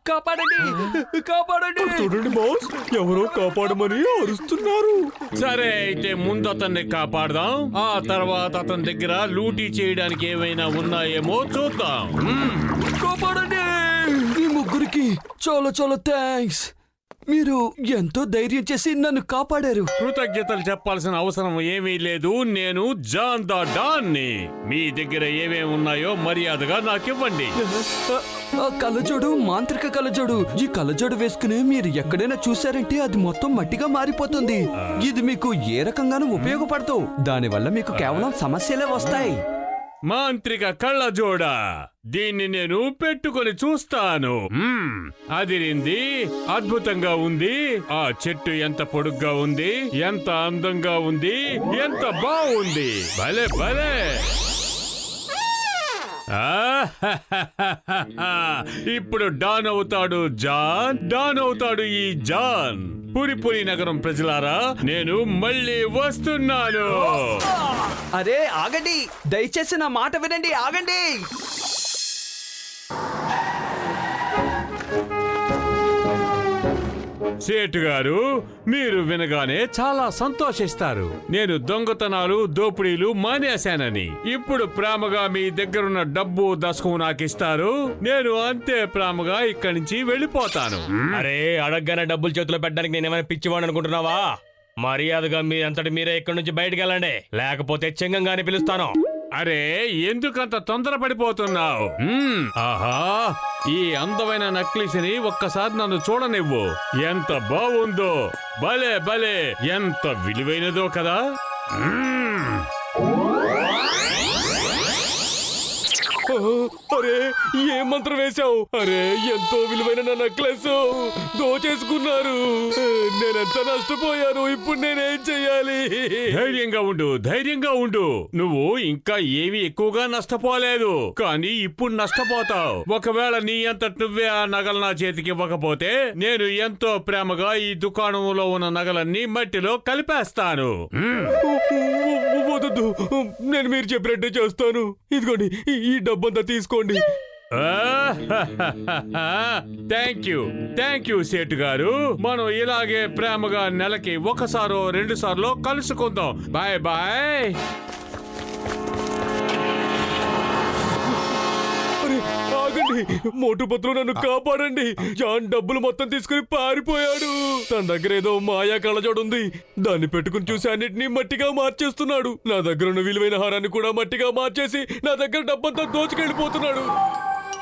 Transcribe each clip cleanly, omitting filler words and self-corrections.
కాపాడండి, కాపాడండి. చూడండి బాస్, ఎవరో కాపాడమని అరుస్తున్నారు. సరే అయితే ముందు అతన్ని కాపాడదాం, ఆ తర్వాత అతని దగ్గర లూటీ చేయడానికి ఏమైనా ఉన్నాయేమో చూద్దాం. కాపాడండి. ఈ ముగ్గురికి చాలా చాలా థ్యాంక్స్. మీరు ఎంతో ధైర్యం చేసి నన్ను కాపాడారు. కృతజ్ఞతలు చెప్పాల్సిన అవసరం ఏమీ లేదు. నేను జాన్ ద డాన్ ని. మీ దగ్గర ఏమేమి ఉన్నాయో మర్యాదగా నాకివ్వండి. ఆ కళ్ళజోడు మాంత్రిక కళ్ళజోడు. ఈ కళ్ళజోడు వేసుకుని మీరు ఎక్కడైనా చూసారంటే అది మొత్తం మట్టిగా మారిపోతుంది. ఇది మీకు ఏ రకంగానూ ఉపయోగపడదు. దానివల్ల మీకు కేవలం సమస్యలే వస్తాయి. మాంత్రిక కళ్ళజోడ, దీన్ని నేను పెట్టుకొని చూస్తాను. అదిరింది, అద్భుతంగా ఉంది. ఆ చెట్టు ఎంత పొడుగ్గా ఉంది, ఎంత అందంగా ఉంది, ఎంత బాగుంది. భలే భలే. ఇప్పుడు డాన్ అవుతాడు జాన్, డాన్ అవుతాడు ఈ జాన్. పురిపురి నగరం ప్రజలారా, నేను మళ్ళీ వస్తున్నాను. అరే ఆగండి, దయచేసి నా మాట వినండి. ఆగండి. సేటు గారు, మీరు వినగానే చాలా సంతోషిస్తారు. నేను దొంగతనాలు దోపిడీలు మానేశానని. ఇప్పుడు ప్రేమగా మీ దగ్గరున్న డబ్బు దశకం నాకిస్తారు. నేను అంతే ప్రేమగా ఇక్కడి నుంచి వెళ్ళిపోతాను. అరే, అడగగానే డబ్బులు చేతిలో పెట్టడానికి నేనేమైనా పిచ్చివాడు అనుకుంటున్నావా? మర్యాదగా మీ అంతటి మీరే ఇక్కడి నుంచి బయటకు వెళ్ళండి, లేకపోతే చెంగంగాని పిలుస్తాను. అరే, ఎందుకంత తొందరపడిపోతున్నావు? ఆహా, ఈ అందమైన నక్లీస్ని ఒక్కసారి నన్ను చూడనివ్వు. ఎంత బాగుందో, భలే భలే, ఎంత విలువైనదో కదా. అరే, ఏ మంత్రం వేశావు? అరే, ఎంతో విలువైన నా నెక్లెస్ దోచేసుకున్నారు. నేనెంత నష్టపోయాను. ఇప్పుడు నేనేం చెయ్యాలి? ధైర్యంగా ఉండు, ధైర్యంగా ఉండు. నువ్వు ఇంకా ఏమీ ఎక్కువగా నష్టపోలేదు, కానీ ఇప్పుడు నష్టపోతావు. ఒకవేళ నీ అంతట నువ్వే ఆ నగలు నా చేతికి ఇవ్వకపోతే నేను ఎంతో ప్రేమగా ఈ దుకాణంలో ఉన్న నగలన్నీ మట్టిలో కలిపేస్తాను. వద్దు, నేను మీరు చెప్పినట్టే చేస్తాను. ఇదిగోండి, ఈ డబ్బంతా తీసుకోండి. థ్యాంక్ యూ సేటు గారు. మనం ఇలాగే ప్రేమగా నెలకి ఒకసారో 2 సార్లు కలుసుకుందాం. Bye bye. ఆగండి, మోటు పత్రులు నన్ను కాపాడండి. జాన్ డబ్బులు మొత్తం తీసుకుని పారిపోయాడు. తన దగ్గర ఏదో మాయా కళ్ళజోడు ఉంది. దాన్ని పెట్టుకుని చూసి అన్నిటినీ మట్టిగా మార్చేస్తున్నాడు. నా దగ్గర ఉన్న విలువైన హారాన్ని కూడా మట్టిగా మార్చేసి నా దగ్గర డబ్బంతా దోచుకెళ్ళిపోతున్నాడు.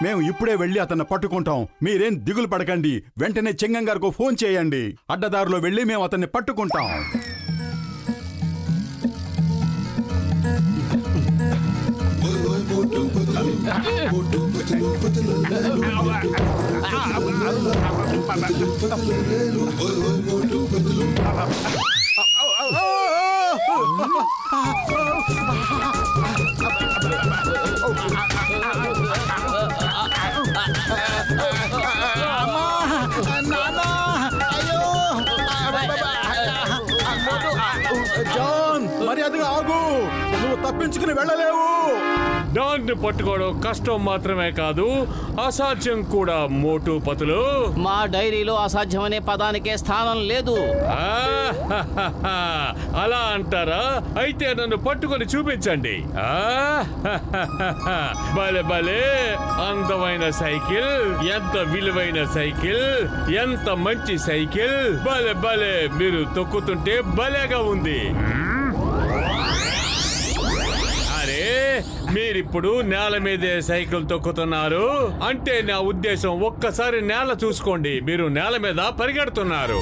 మేము ఇప్పుడే వెళ్లి అతన్ని పట్టుకుంటాం. మీరేం దిగులు పడకండి. వెంటనే చెంగం గారికి ఫోన్ చేయండి. అడ్డదారిలో వెళ్లి మేము అతన్ని పట్టుకుంటాం. జాన్, మర్యాదగా ఆగు. నువ్వు తప్పించుకుని వెళ్ళలేవు. దాన్ని పట్టుకోవడం కష్టం మాత్రమే కాదు, అసాధ్యం కూడా. మోటు పతులు, మా డైరీలో అసాధ్యమనే పదానికే స్థానం లేదు. అలా అంటారా? అయితే నన్ను పట్టుకొని చూపించండి. భలే భలే, అందమైన సైకిల్, ఎంత విలువైన సైకిల్, ఎంత మంచి సైకిల్. భలే భలే, మీరు తొక్కుతుంటే భలేగా ఉంది. అరే, మీరిప్పుడు నేల మీదే సైకిల్ తొక్కుతున్నారు అంటే నా ఉద్దేశం ఒక్కసారి నేల చూసుకోండి. మీరు నేల మీద పరిగెడుతున్నారు.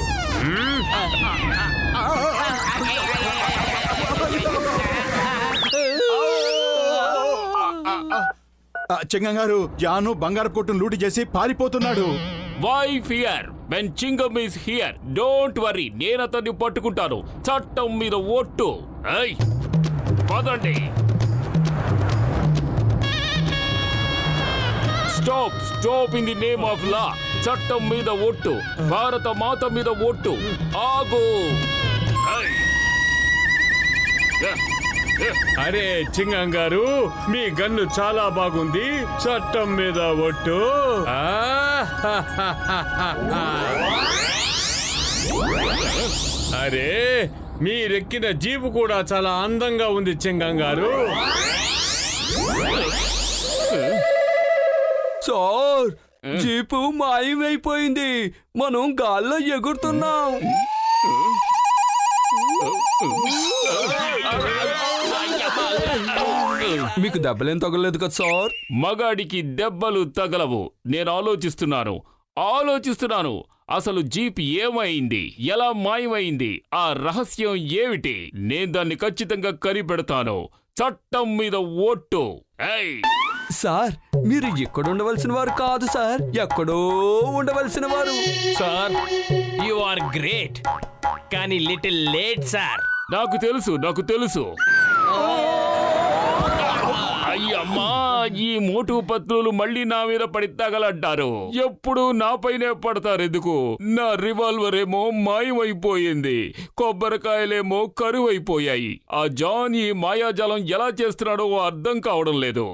చెంగం గారు, జాను బంగారు కొట్టును లూటి చేసి పారిపోతున్నాడు. Why fear when Chingam is here? Don't worry, నేను అతన్ని పట్టుకుంటాను. చట్టం మీద ఒట్టు. పదండి. Stop in the name of law. చట్టం మీద ఒట్టు, భారత మాత మీద ఒట్టు. ఆగు. అరే చింగం గారు, మీ గన్ను చాలా బాగుంది. చట్టం మీద ఒట్టు. అరే మీరెక్కిన జీపు కూడా చాలా అందంగా ఉంది చింగం గారు. సార్, జీపు మాయమైపోయింది. మనం గాల్లో ఎగురుతున్నాం. మీకు దెబ్బలేం తగలేదు కదా సార్? మగాడికి దెబ్బలు తగలవు. నేను ఆలోచిస్తున్నాను. అసలు జీప్ ఏమైంది, ఎలా మాయమైంది, ఆ రహస్యం ఏమిటి? నేను దాన్ని ఖచ్చితంగా కనిపెడతాను. చట్టం మీద ఓట్టు. ఏయ్! సార్, మీరు ఇక్కడ ఉండవలసిన వారు కాదు సార్, ఎక్కడో ఉండవలసిన వారు. సార్, యు ఆర్ గ్రేట్, కానీ లిటిల్ లేట్ సార్. నాకు తెలుసు. అయ్యమ్మా, ఈ మోటు పత్రులు మళ్ళీ నా మీద పడి తగలంటారు. ఎప్పుడు నాపైనే పడతారు ఎందుకు? నా రివాల్వర్ ఏమో మాయమైపోయింది, కొబ్బరికాయలేమో కరువైపోయాయి. ఆ జాన్ ఈ మాయాజాలం ఎలా చేస్తున్నాడో అర్థం కావడం లేదు.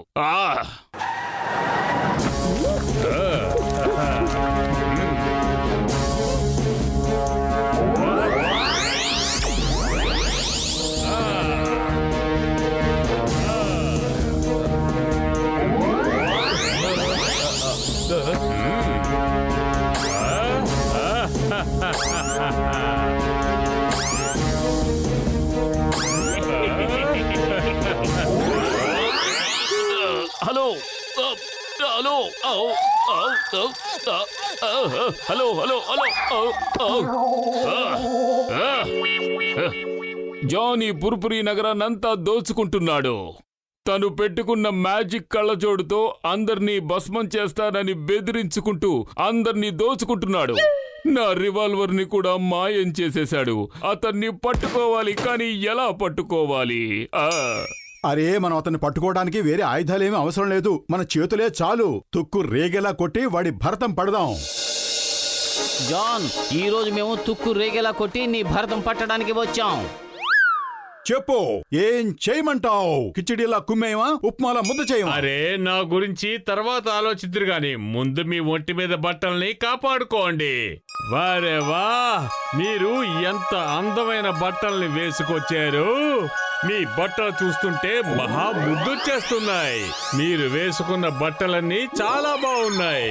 హలో జాన్ ఈ పుర్పురి నగరాన్నంతా దోచుకుంటున్నాడు. తను పెట్టుకున్న మ్యాజిక్ కళ్ళజోడుతో అందర్నీ భస్మం చేస్తానని బెదిరించుకుంటూ అందర్నీ దోచుకుంటున్నాడు. నా రివాల్వర్ ని కూడా మాయం చేసేశాడు. అతన్ని పట్టుకోవాలి, కానీ ఎలా పట్టుకోవాలి? అరే, మనం అతన్ని పట్టుకోవడానికి వేరే ఆయుధాలేమీ అవసరం లేదు. మన చేతులే చాలు. తుక్కు రేగేలా కొట్టి వాడి భరతం పడదాం. జాన్, ఈ రోజు మేము తుక్కు రేగేలా కొట్టి నీ భరతం పట్టడానికి వచ్చాం. చెప్పు, ఏం చేయమంటావు? కిచిడీలా కుమ్మేయమా, ఉప్మాలా ముద్ద చేయమా? అరే, నా గురించి తర్వాత ఆలోచిద్దురు గాని ముందు మీ ఒంటి మీద బట్టల్ని కాపాడుకోండి. వారే వా, మీరు ఎంత అందమైన బట్టల్ని వేసుకొచ్చారు. మీ బట్టలు చూస్తుంటే మహా ముద్దొచ్చేస్తున్నాయి. మీరు వేసుకున్న బట్టలన్నీ చాలా బాగున్నాయి.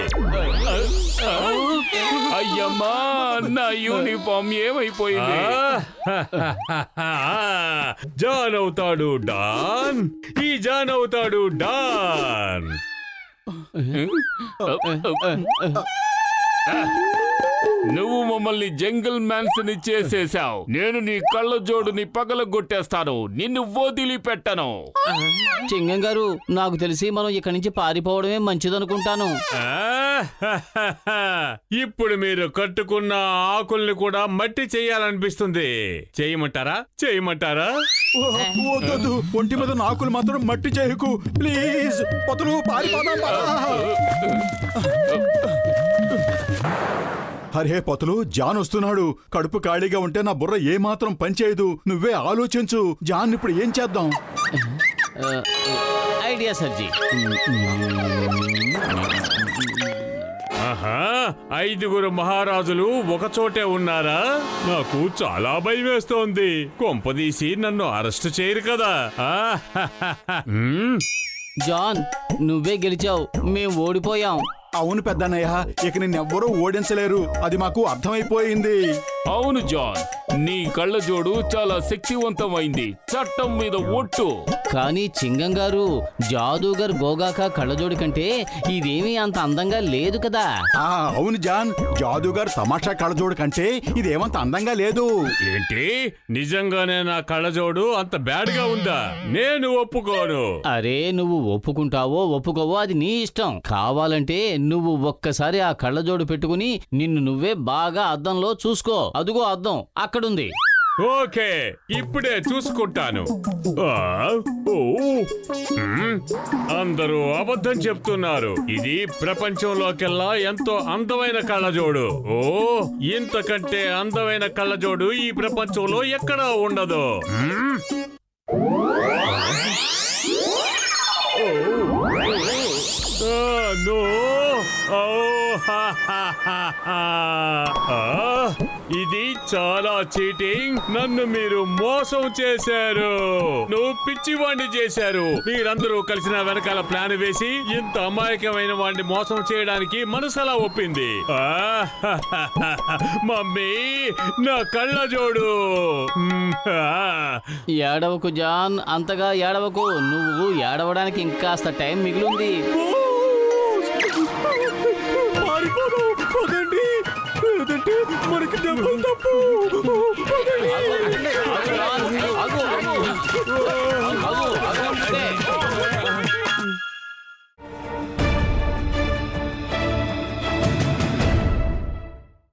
అయ్యమ్మా, నా యూనిఫామ్ ఏమైపోయింది? జాన్ అవుతాడు డాన్, ఈ జాన్ అవుతాడు డాన్. నువ్వు మమ్మల్ని జంగిల్ మ్యాన్స్ ని చేసేశావు. నేను నీ కళ్ళజోడుని పగలగొట్టేస్తాను. నిన్ను వదిలిపెట్టను. చింగం గారు, నాకు తెలిసి మనం ఇక్కడి నుంచి పారిపోవడమే మంచిదనుకుంటాను. ఇప్పుడు మీరు కట్టుకున్న ఆకుల్ని కూడా మట్టి చెయ్యాలనిపిస్తుంది. చేయమంటారా? వద్దు, ఒంటి మీద నాకులు మాత్రం మట్టి చేయకు ప్లీజ్. పొతలు పారిపోదాం. అరే పొతలు, జాన్ వస్తున్నాడు. కడుపు ఖాళీగా ఉంటే నా బుర్ర ఏమాత్రం పనిచేయదు. నువ్వే ఆలోచించు. జాన్ ఇప్పుడు ఏం చేద్దాం? ఐడియా సర్జీ. ఆహా, 5 మహారాజులు ఒకచోటే ఉన్నారా? నాకు చాలా భయం వేస్తోంది. కొంపదీసి నన్ను అరెస్టు చేయరు కదా? జాన్, నువ్వే గెలిచావు, మేం ఓడిపోయాం. అవును పెద్దన్నయ్య, ఇక నిన్నెవ్వరూ ఓడించలేరు. అది మాకు అర్థమైపోయింది. అవును జాన్, నీ కళ్ళజోడు చాలా శక్తివంతమైంది. చట్టం మీద ఒట్టు. కానీ చింగం గారు, జాదూగర్ గోగాక కళ్ళజోడు కంటే ఇదేమీ అంత అందంగా లేదు కదా? అవును జాన్, జాదూగారు తమాషా కళ్ళజోడు కంటే ఇదేమంత అందంగా లేదు. ఏంటి, నిజంగానే నా కళ్ళజోడు అంత బ్యాడ్ గా ఉందా? నేను ఒప్పుకోను. అరే, నువ్వు ఒప్పుకుంటావో ఒప్పుకోవో అది నీ ఇష్టం. కావాలంటే నువ్వు ఒక్కసారి ఆ కళ్ళజోడు పెట్టుకుని నిన్ను నువ్వే బాగా అద్దంలో చూసుకో. అదుగో అద్దం అక్కడుంది. ఓకే, ఇప్పుడే చూసుకుంటాను. అందరూ అబద్ధం చెప్తున్నారు. ఇది ప్రపంచంలోకెల్లా ఎంతో అందమైన కళ్ళజోడు. ఇంతకంటే అందమైన కళ్ళజోడు ఈ ప్రపంచంలో ఎక్కడా ఉండదు. నో ఓ హా హా హా హా. ఆ, ఇది చాలా చీటింగ్. నన్ను మీరు మోసం చేశారు. నువ్వు పిచ్చివాణ్ణి చేశారు. మీరందరూ కలిసి నా వెనకాల ప్లాన్ వేసి ఇంత అమాయకమైన వాడిని మోసం చేయడానికి మనసలా ఒప్పింది. ఆ, హా, హా, హా, హా. మమ్మీ నా కళ్ళజోడు. ఏడవకు జాన్, అంతగా ఏడవకు. నువ్వు ఏడవడానికి ఇంకాస్త టైం మిగిలింది. పారిపోదాం, పదండి. లేదంటే మనకి దెబ్బలు తప్పు. ఆగు, ఆగు, ఆగు. ఆగు, ఆగు.